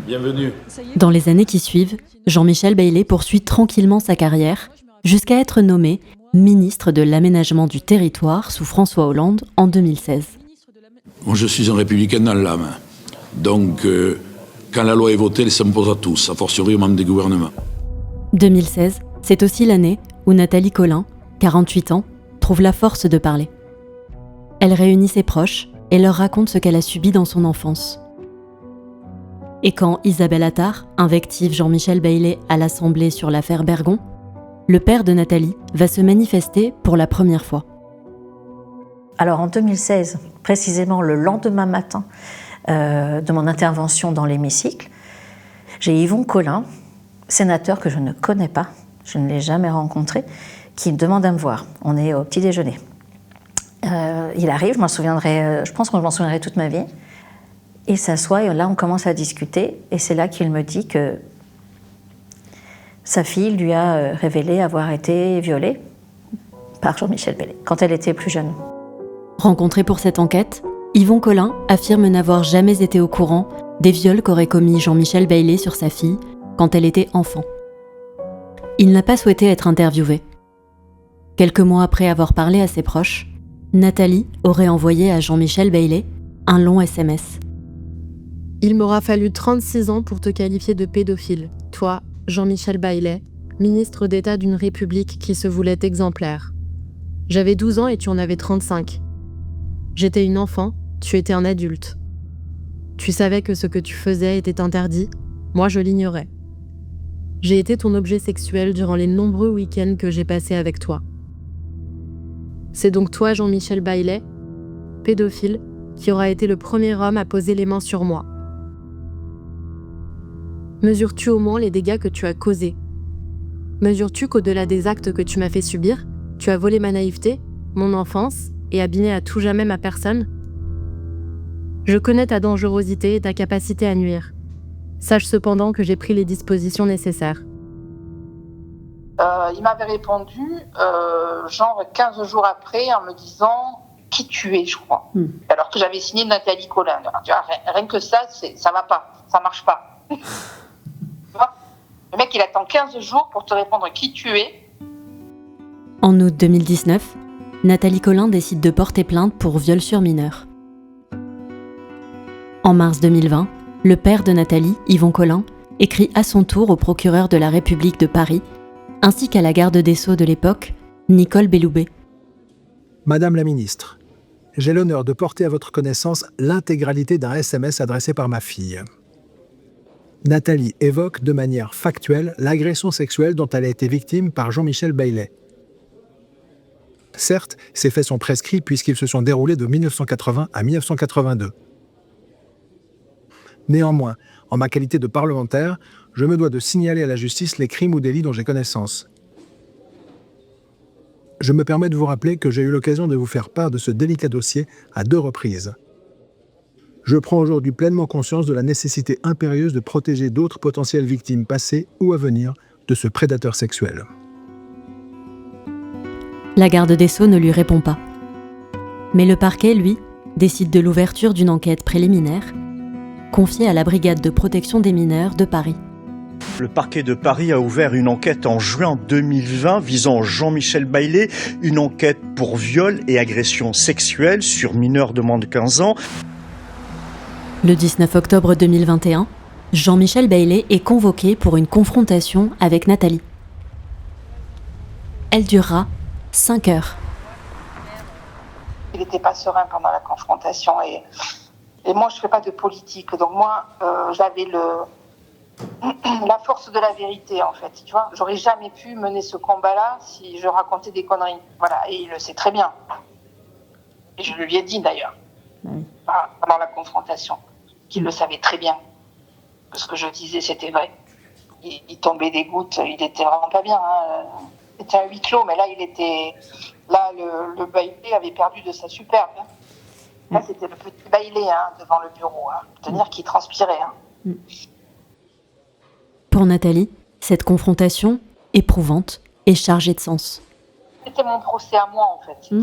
Bienvenue. Dans les années qui suivent, Jean-Michel Bailey poursuit tranquillement sa carrière jusqu'à être nommé ministre de l'Aménagement du Territoire sous François Hollande en 2016. Moi, je suis un républicain dans l'âme. Donc, quand la loi est votée, elle s'impose à tous, a fortiori aux membres des gouvernements. 2016, c'est aussi l'année où Nathalie Colin, 48 ans, trouve la force de parler. Elle réunit ses proches et leur raconte ce qu'elle a subi dans son enfance. Et quand Isabelle Attard invective Jean-Michel Bailey à l'Assemblée sur l'affaire Bergon, le père de Nathalie va se manifester pour la première fois. Alors en 2016, précisément le lendemain matin de mon intervention dans l'hémicycle, j'ai Yvon Collin, sénateur que je ne connais pas, je ne l'ai jamais rencontré, qui me demande à me voir. On est au petit déjeuner. Il arrive, je pense que je m'en souviendrai toute ma vie. Il s'assoit et là on commence à discuter et c'est là qu'il me dit que sa fille lui a révélé avoir été violée par Jean-Michel Bailey quand elle était plus jeune. Rencontré pour cette enquête, Yvon Collin affirme n'avoir jamais été au courant des viols qu'aurait commis Jean-Michel Bailey sur sa fille quand elle était enfant. Il n'a pas souhaité être interviewé. Quelques mois après avoir parlé à ses proches, Nathalie aurait envoyé à Jean-Michel Bailey un long SMS. Il m'aura fallu 36 ans pour te qualifier de pédophile, toi, Jean-Michel Bailey, ministre d'État d'une République qui se voulait exemplaire. J'avais 12 ans et tu en avais 35. J'étais une enfant, tu étais un adulte. Tu savais que ce que tu faisais était interdit, moi je l'ignorais. J'ai été ton objet sexuel durant les nombreux week-ends que j'ai passés avec toi. C'est donc toi, Jean-Michel Bailey, pédophile, qui aura été le premier homme à poser les mains sur moi. Mesures-tu au moins les dégâts que tu as causés? Mesures-tu qu'au-delà des actes que tu m'as fait subir, tu as volé ma naïveté, mon enfance et abîmé à tout jamais ma personne? Je connais ta dangerosité et ta capacité à nuire. Sache cependant que j'ai pris les dispositions nécessaires. Il m'avait répondu, genre 15 jours après, en me disant qui tu es, je crois. Alors que j'avais signé Nathalie Colin. Rien que ça, ça va pas, ça marche pas. Le mec, il attend 15 jours pour te répondre qui tu es. En août 2019, Nathalie Colin décide de porter plainte pour viol sur mineur. En mars 2020, le père de Nathalie, Yvon Collin, écrit à son tour au procureur de la République de Paris, ainsi qu'à la garde des Sceaux de l'époque, Nicole Belloubet. Madame la ministre, j'ai l'honneur de porter à votre connaissance l'intégralité d'un SMS adressé par ma fille. Nathalie évoque de manière factuelle l'agression sexuelle dont elle a été victime par Jean-Michel Bailey. Certes, ces faits sont prescrits puisqu'ils se sont déroulés de 1980 à 1982. Néanmoins, en ma qualité de parlementaire, je me dois de signaler à la justice les crimes ou délits dont j'ai connaissance. Je me permets de vous rappeler que j'ai eu l'occasion de vous faire part de ce délicat dossier à 2 reprises. Je prends aujourd'hui pleinement conscience de la nécessité impérieuse de protéger d'autres potentielles victimes passées ou à venir de ce prédateur sexuel. La garde des Sceaux ne lui répond pas. Mais le parquet, lui, décide de l'ouverture d'une enquête préliminaire confiée à la Brigade de protection des mineurs de Paris. Le parquet de Paris a ouvert une enquête en juin 2020 visant Jean-Michel Bailey, une enquête pour viol et agression sexuelle sur mineurs de moins de 15 ans. Le 19 octobre 2021, Jean-Michel Bailey est convoqué pour une confrontation avec Nathalie. Elle durera 5 heures. Il n'était pas serein pendant la confrontation et moi je ne fais pas de politique, donc moi j'avais la force de la vérité en fait, tu vois. J'aurais jamais pu mener ce combat-là si je racontais des conneries. Voilà, et il le sait très bien. Et je lui ai dit d'ailleurs, pendant la confrontation, qu'il le savait très bien, que ce que je disais c'était vrai. Il tombait des gouttes, il était vraiment pas bien. C'était un huis clos, mais là le Bailey avait perdu de sa superbe. Là c'était le petit Bailey devant le bureau, tenir qui transpirait. Pour Nathalie, cette confrontation, éprouvante, est chargée de sens. C'était mon procès à moi en fait.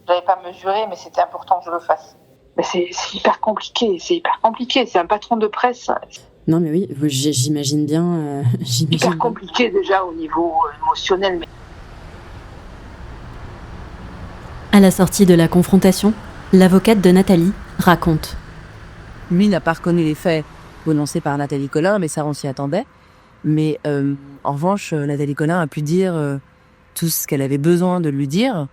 J'avais pas mesuré, mais c'était important que je le fasse. Ben, c'est hyper compliqué, c'est un patron de presse. Non mais oui, j'imagine bien. Hyper compliqué déjà au niveau émotionnel. Mais... À la sortie de la confrontation, l'avocate de Nathalie raconte. Lui n'a pas reconnu les faits dénoncés par Nathalie Collin, mais ça on s'y attendait. Mais en revanche, Nathalie Collin a pu dire tout ce qu'elle avait besoin de lui dire.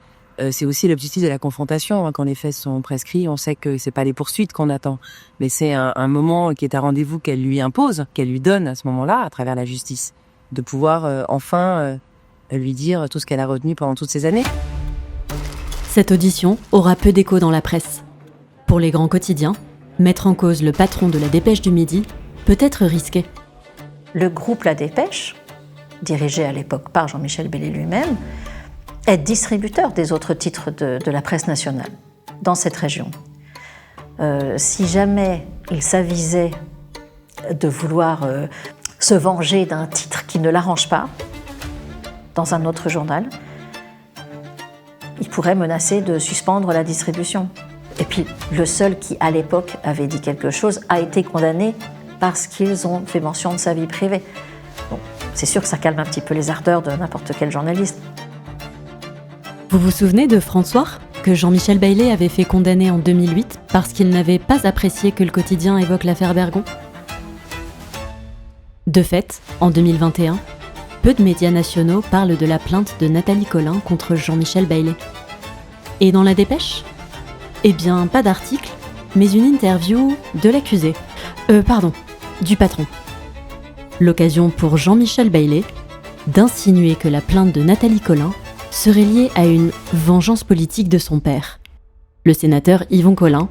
C'est aussi l'objectif de la confrontation. Quand les faits sont prescrits, on sait que c'est pas les poursuites qu'on attend, mais c'est un moment qui est un rendez-vous qu'elle lui impose, qu'elle lui donne à ce moment-là, à travers la justice, de pouvoir enfin lui dire tout ce qu'elle a retenu pendant toutes ces années. Cette audition aura peu d'écho dans la presse. Pour les grands quotidiens, mettre en cause le patron de la Dépêche du Midi peut être risqué. Le groupe La Dépêche, dirigé à l'époque par Jean-Michel Bailey lui-même, est distributeur des autres titres de la presse nationale dans cette région. Si jamais il s'avisait de vouloir se venger d'un titre qui ne l'arrange pas dans un autre journal, il pourrait menacer de suspendre la distribution. Et puis, le seul qui, à l'époque, avait dit quelque chose a été condamné parce qu'ils ont fait mention de sa vie privée. Bon, c'est sûr que ça calme un petit peu les ardeurs de n'importe quel journaliste. Vous vous souvenez de François, que Jean-Michel Bailey avait fait condamner en 2008 parce qu'il n'avait pas apprécié que le quotidien évoque l'affaire Bergon ? De fait, en 2021, peu de médias nationaux parlent de la plainte de Nathalie Collin contre Jean-Michel Bailey. Et dans la Dépêche ? Eh bien, pas d'article, mais une interview de l'accusé. Du patron. L'occasion pour Jean-Michel Bailey d'insinuer que la plainte de Nathalie Collin serait liée à une vengeance politique de son père, le sénateur Yvon Collin,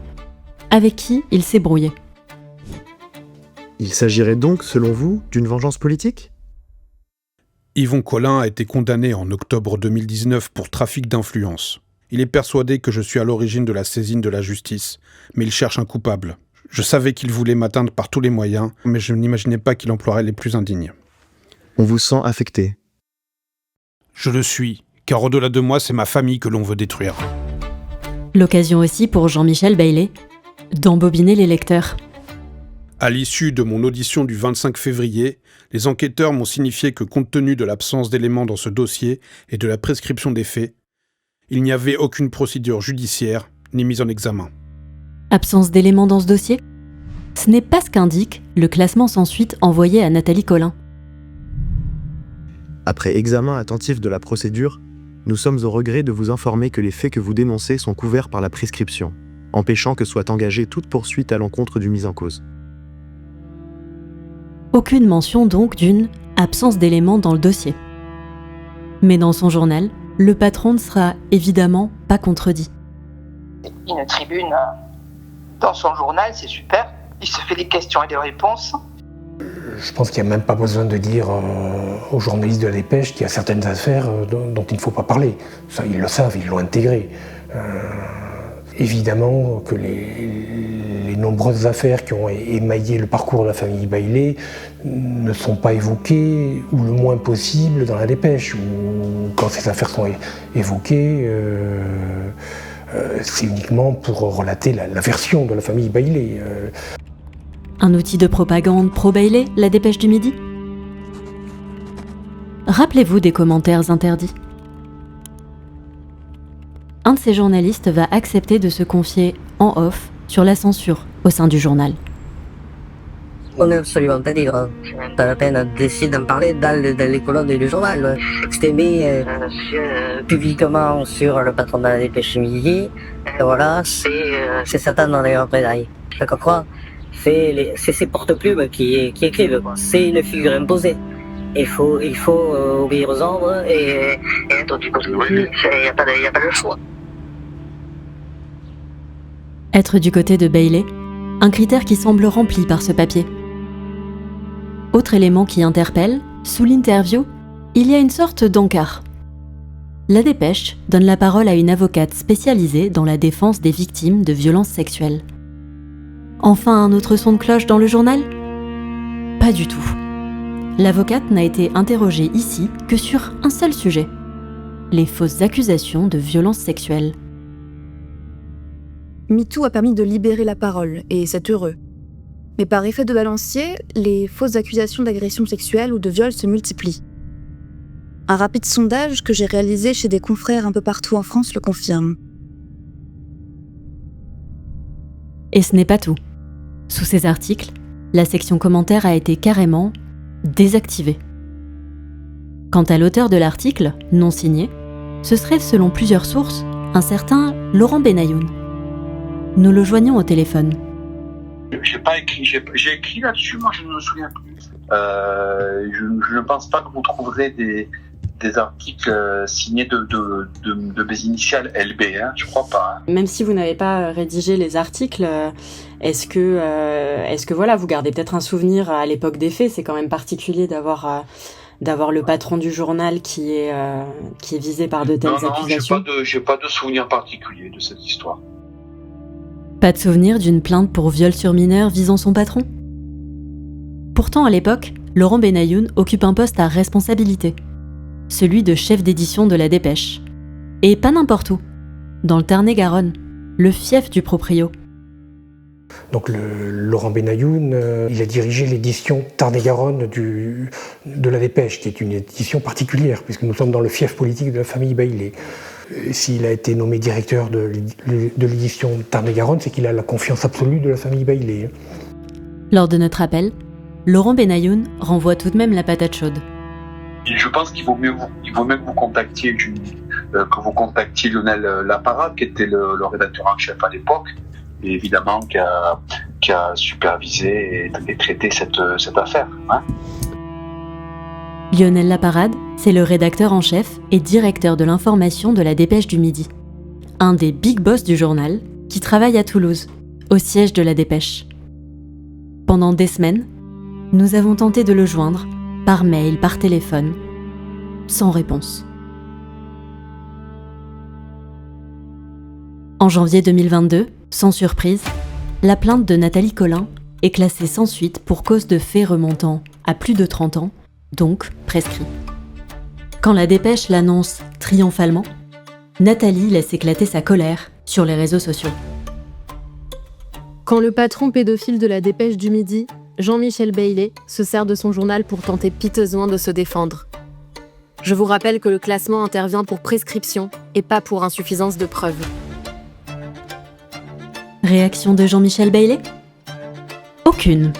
avec qui il s'est brouillé. Il s'agirait donc, selon vous, d'une vengeance politique ? Yvon Collin a été condamné en octobre 2019 pour trafic d'influence. Il est persuadé que je suis à l'origine de la saisine de la justice, mais il cherche un coupable. Je savais qu'il voulait m'atteindre par tous les moyens, mais je n'imaginais pas qu'il emploierait les plus indignes. On vous sent affecté ? Je le suis, car au-delà de moi, c'est ma famille que l'on veut détruire. L'occasion aussi pour Jean-Michel Bailey d'embobiner les lecteurs. À l'issue de mon audition du 25 février, les enquêteurs m'ont signifié que compte tenu de l'absence d'éléments dans ce dossier et de la prescription des faits, il n'y avait aucune procédure judiciaire ni mise en examen. Absence d'éléments dans ce dossier ? Ce n'est pas ce qu'indique le classement sans suite envoyé à Nathalie Collin. Après examen attentif de la procédure, nous sommes au regret de vous informer que les faits que vous dénoncez sont couverts par la prescription, empêchant que soit engagée toute poursuite à l'encontre du mis en cause. Aucune mention donc d'une absence d'éléments dans le dossier. Mais dans son journal, le patron ne sera évidemment pas contredit. Une tribune dans son journal, c'est super. Il se fait des questions et des réponses. Je pense qu'il n'y a même pas besoin de dire aux journalistes de la Dépêche qu'il y a certaines affaires dont il ne faut pas parler. Ça, ils le savent, ils l'ont intégré. Évidemment que les nombreuses affaires qui ont émaillé le parcours de la famille Bailey ne sont pas évoquées, ou le moins possible, dans la Dépêche. Ou quand ces affaires sont évoquées, c'est uniquement pour relater la version de la famille Bailey. Un outil de propagande pro-Bailey, la Dépêche du Midi ? Rappelez-vous des commentaires interdits. Un de ces journalistes va accepter de se confier en off sur la censure au sein du journal. On est absolument pas libre. Pas la peine d'essayer d'en parler dans les colonnes du journal. S'exprimer publiquement sur le patron de la Dépêche Midi, voilà, c'est Satan dans les représailles. D'accord quoi ? C'est ces porte-plumes qui écrivent, quoi. C'est une figure imposée. Il faut obéir aux ordres et être du côté du peuple. Il n'y a pas de choix. Être du côté de Bailey, un critère qui semble rempli par ce papier. Autre élément qui interpelle, sous l'interview, il y a une sorte d'encart. La Dépêche donne la parole à une avocate spécialisée dans la défense des victimes de violences sexuelles. Enfin, un autre son de cloche dans le journal ? Pas du tout. L'avocate n'a été interrogée ici que sur un seul sujet : les fausses accusations de violences sexuelles. MeToo a permis de libérer la parole, et c'est heureux. Mais par effet de balancier, les fausses accusations d'agression sexuelle ou de viol se multiplient. Un rapide sondage que j'ai réalisé chez des confrères un peu partout en France le confirme. Et ce n'est pas tout. Sous ces articles, la section commentaires a été carrément désactivée. Quant à l'auteur de l'article, non signé, ce serait, selon plusieurs sources, un certain Laurent Benayoun. Nous le joignons au téléphone. J'ai écrit là-dessus, moi je ne me souviens plus. Je ne pense pas que vous trouverez des articles signés de mes initiales LB, hein, je crois pas. Hein. Même si vous n'avez pas rédigé les articles, est-ce que voilà, vous gardez peut-être un souvenir à l'époque des faits? C'est quand même particulier d'avoir le patron du journal qui est visé par de telles accusations. Non, j'ai pas de souvenir particulier de cette histoire. Pas de souvenir d'une plainte pour viol sur mineur visant son patron? Pourtant, à l'époque, Laurent Benayoun occupe un poste à responsabilité, celui de chef d'édition de La Dépêche. Et pas n'importe où, dans le Tarn-et-Garonne, le fief du proprio. Donc Laurent Benayoun, il a dirigé l'édition Tarn-et-Garonne de La Dépêche, qui est une édition particulière, puisque nous sommes dans le fief politique de la famille Baillet. S'il a été nommé directeur de l'édition Tarn-et-Garonne, c'est qu'il a la confiance absolue de la famille Baillet. Lors de notre appel, Laurent Benayoun renvoie tout de même la patate chaude. Je pense qu'il vaut même que vous contactiez Lionel Laparade, qui était le rédacteur en chef à l'époque, et évidemment qui a supervisé et traité cette affaire. Hein. Lionel Laparade, c'est le rédacteur en chef et directeur de l'information de La Dépêche du Midi. Un des big boss du journal qui travaille à Toulouse, au siège de La Dépêche. Pendant des semaines, nous avons tenté de le joindre, par mail, par téléphone, sans réponse. En janvier 2022, sans surprise, la plainte de Nathalie Colin est classée sans suite pour cause de faits remontant à plus de 30 ans, donc prescrit. Quand La Dépêche l'annonce triomphalement, Nathalie laisse éclater sa colère sur les réseaux sociaux. Quand le patron pédophile de La Dépêche du Midi, Jean-Michel Baillet, se sert de son journal pour tenter piteusement de se défendre. Je vous rappelle que le classement intervient pour prescription et pas pour insuffisance de preuves. Réaction de Jean-Michel Baillet ? Aucune.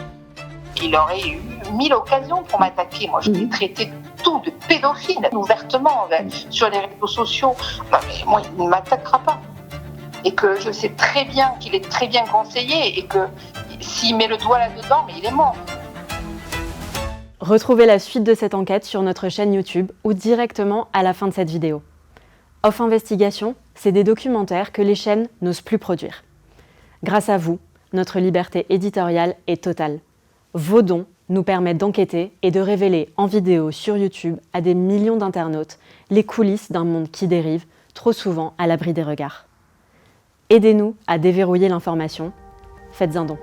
Il aurait eu 1000 occasions pour m'attaquer. Moi, je l'ai traité de tout, de pédophile, ouvertement, sur les réseaux sociaux. Non, mais moi, il ne m'attaquera pas. Et que je sais très bien qu'il est très bien conseillé et que s'il met le doigt là-dedans, mais il est mort. Retrouvez la suite de cette enquête sur notre chaîne YouTube ou directement à la fin de cette vidéo. Off Investigation, c'est des documentaires que les chaînes n'osent plus produire. Grâce à vous, notre liberté éditoriale est totale. Vos dons nous permettent d'enquêter et de révéler en vidéo sur YouTube à des millions d'internautes les coulisses d'un monde qui dérive, trop souvent à l'abri des regards. Aidez-nous à déverrouiller l'information. Faites un don.